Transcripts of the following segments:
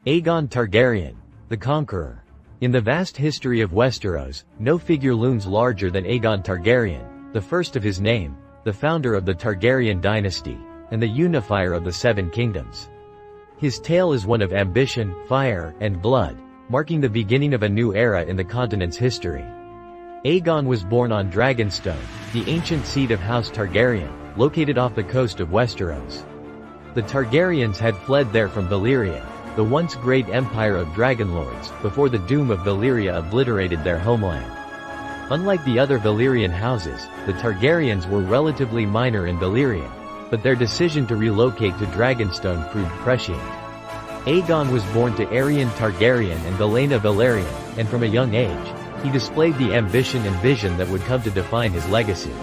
Aegon Targaryen, the Conqueror. In the vast history of Westeros, no figure looms larger than Aegon Targaryen, the first of his name, the founder of the Targaryen dynasty, and the unifier of the Seven Kingdoms. His tale is one of ambition, fire, and blood, marking the beginning of a new era in the continent's history. Aegon was born on Dragonstone, the ancient seat of House Targaryen, located off the coast of Westeros. The Targaryens had fled there from Valyria, the once great empire of dragonlords, before the Doom of Valyria obliterated their homeland. Unlike the other Valyrian houses, the Targaryens were relatively minor in Valyria, but their decision to relocate to Dragonstone proved prescient. Aegon was born to Aegon Targaryen and Visenya Valerian, and from a young age, he displayed the ambition and vision that would come to define his legacy.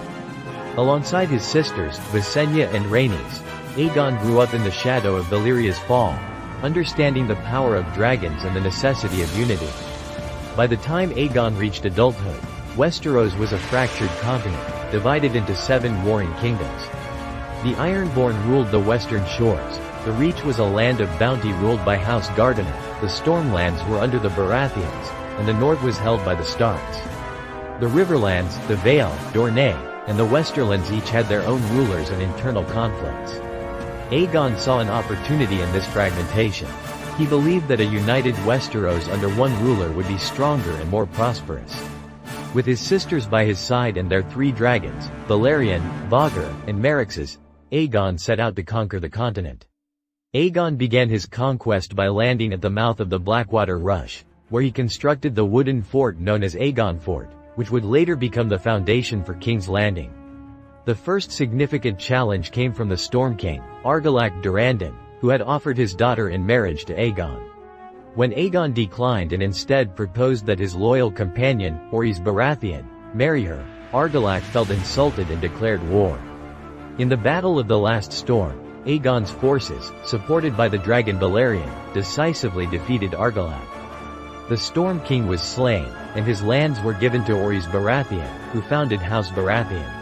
Alongside his sisters, Visenya and Rhaenys, Aegon grew up in the shadow of Valyria's fall, understanding the power of dragons and the necessity of unity. By the time Aegon reached adulthood, Westeros was a fractured continent, divided into 7 warring kingdoms. The Ironborn ruled the western shores, the Reach was a land of bounty ruled by House Gardener, the Stormlands were under the Baratheons, and the north was held by the Starks. The Riverlands, the Vale, Dorne, and the Westerlands each had their own rulers and internal conflicts. Aegon saw an opportunity in this fragmentation. He believed that a united Westeros under one ruler would be stronger and more prosperous. With his sisters by his side and their 3 dragons, Valerian, Vhagar, and Meraxes, Aegon set out to conquer the continent. Aegon began his conquest by landing at the mouth of the Blackwater Rush, where he constructed the wooden fort known as Aegonfort, which would later become the foundation for King's Landing. The first significant challenge came from the Storm King, Argilac Durrandon, who had offered his daughter in marriage to Aegon. When Aegon declined and instead proposed that his loyal companion, Rhaenys Baratheon, marry her, Argilac felt insulted and declared war. In the Battle of the Last Storm, Aegon's forces, supported by the dragon Valerian, decisively defeated Argilac. The Storm King was slain, and his lands were given to Rhaenys Baratheon, who founded House Baratheon.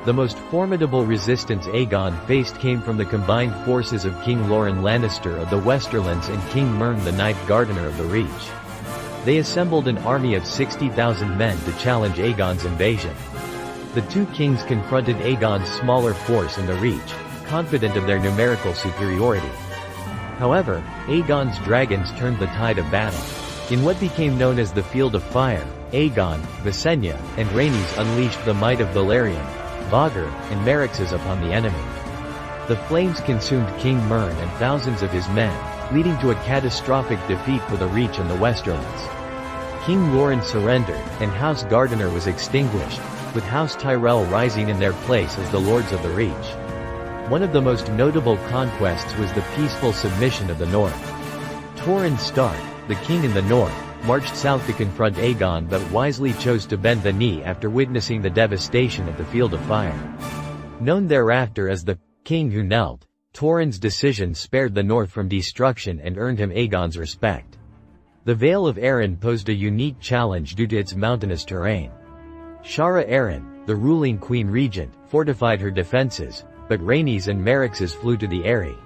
The most formidable resistance Aegon faced came from the combined forces of King Loren Lannister of the Westerlands and King Mern the Ninth Gardener of the Reach. They assembled an army of 60,000 men to challenge Aegon's invasion. The 2 kings confronted Aegon's smaller force in the Reach, confident of their numerical superiority. However, Aegon's dragons turned the tide of battle. In what became known as the Field of Fire, Aegon, Visenya, and Rhaenys unleashed the might of Valerian, Vhagar, and Meraxes upon the enemy. The flames consumed King Mern and thousands of his men, leading to a catastrophic defeat for the Reach and the Westerlands. King Loren surrendered, and House Gardener was extinguished, with House Tyrell rising in their place as the Lords of the Reach. One of the most notable conquests was the peaceful submission of the North. Torrhen Stark, the king in the north, marched south to confront Aegon but wisely chose to bend the knee after witnessing the devastation of the Field of Fire. Known thereafter as the King Who Knelt, Torrhen's decision spared the north from destruction and earned him Aegon's respect. The Vale of Arryn posed a unique challenge due to its mountainous terrain. Sharra Arryn, the ruling queen regent, fortified her defenses, but Rhaenys and Meraxes flew to the Eyrie.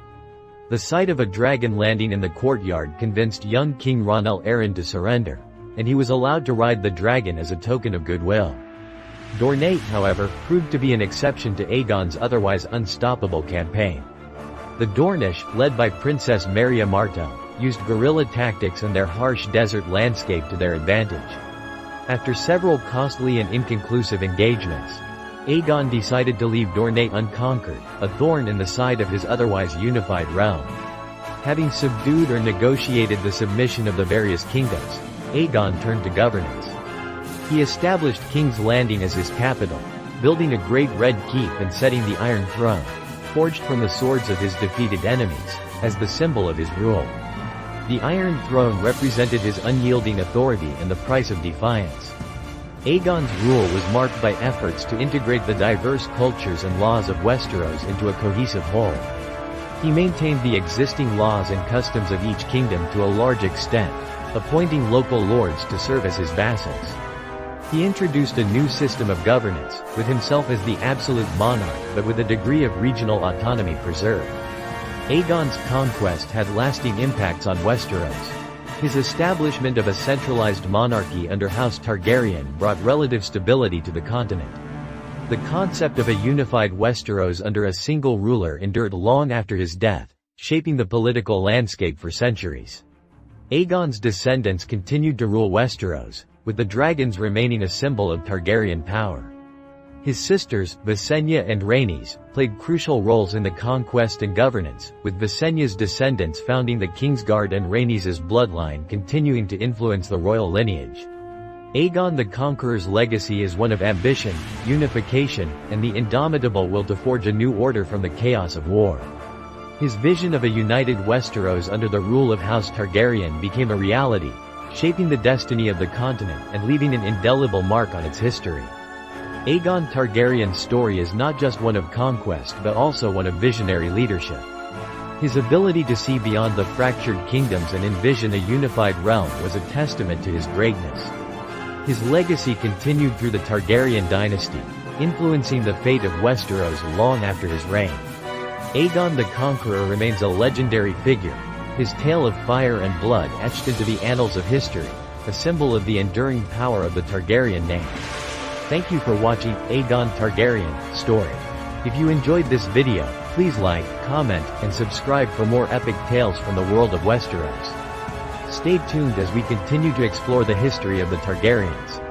The sight of a dragon landing in the courtyard convinced young King Rhaenys Arryn to surrender, and he was allowed to ride the dragon as a token of goodwill. Dorne, however, proved to be an exception to Aegon's otherwise unstoppable campaign. The Dornish, led by Princess Maria Martell, used guerrilla tactics and their harsh desert landscape to their advantage. After several costly and inconclusive engagements, Aegon decided to leave Dorne unconquered, a thorn in the side of his otherwise unified realm. Having subdued or negotiated the submission of the various kingdoms, Aegon turned to governance. He established King's Landing as his capital, building a great red keep and setting the Iron Throne, forged from the swords of his defeated enemies, as the symbol of his rule. The Iron Throne represented his unyielding authority and the price of defiance. Aegon's rule was marked by efforts to integrate the diverse cultures and laws of Westeros into a cohesive whole. He maintained the existing laws and customs of each kingdom to a large extent, appointing local lords to serve as his vassals. He introduced a new system of governance, with himself as the absolute monarch but with a degree of regional autonomy preserved. Aegon's conquest had lasting impacts on Westeros. His establishment of a centralized monarchy under House Targaryen brought relative stability to the continent. The concept of a unified Westeros under a single ruler endured long after his death, shaping the political landscape for centuries. Aegon's descendants continued to rule Westeros, with the dragons remaining a symbol of Targaryen power. His sisters, Visenya and Rhaenys, played crucial roles in the conquest and governance, with Visenya's descendants founding the Kingsguard and Rhaenys' bloodline continuing to influence the royal lineage. Aegon the Conqueror's legacy is one of ambition, unification, and the indomitable will to forge a new order from the chaos of war. His vision of a united Westeros under the rule of House Targaryen became a reality, shaping the destiny of the continent and leaving an indelible mark on its history. Aegon Targaryen's story is not just one of conquest but also one of visionary leadership. His ability to see beyond the fractured kingdoms and envision a unified realm was a testament to his greatness. His legacy continued through the Targaryen dynasty, influencing the fate of Westeros long after his reign. Aegon the Conqueror remains a legendary figure, his tale of fire and blood etched into the annals of history, a symbol of the enduring power of the Targaryen name. Thank you for watching Aegon Targaryen story. If you enjoyed this video, please like, comment, and subscribe for more epic tales from the world of Westeros. Stay tuned as we continue to explore the history of the Targaryens.